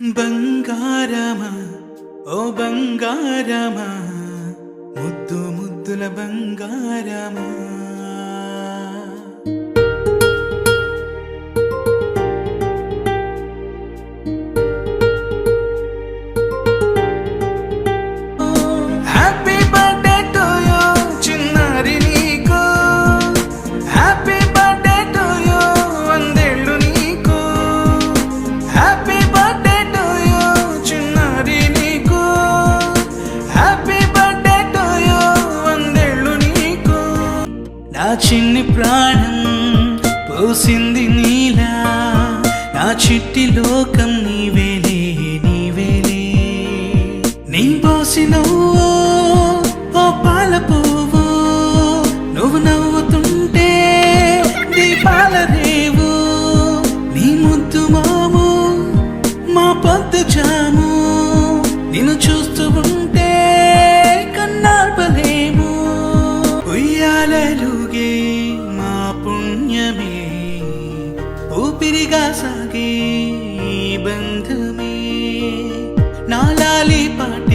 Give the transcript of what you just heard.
బంగారమా ఓ బంగారమా ముద్దు ముద్దుల బంగారమా నా చిన్ని ప్రాణం పోసింది నీలా నా చిట్టి లోకం నీవేలే నీవేలే నీ పోసినవో ఓ పాల పువ్వు నువ్వు నవ్వుతుంటే దీపాల రేవు నీ ముద్దు మాము మా పొద్దు జాము నిన్ను చూస్తూ ఉంటే కన్నార్పలేము ఉయ్యాలలుగే మా పుణ్యమే ఊపిరిగా సాగే బంధమే నా లాలి పాట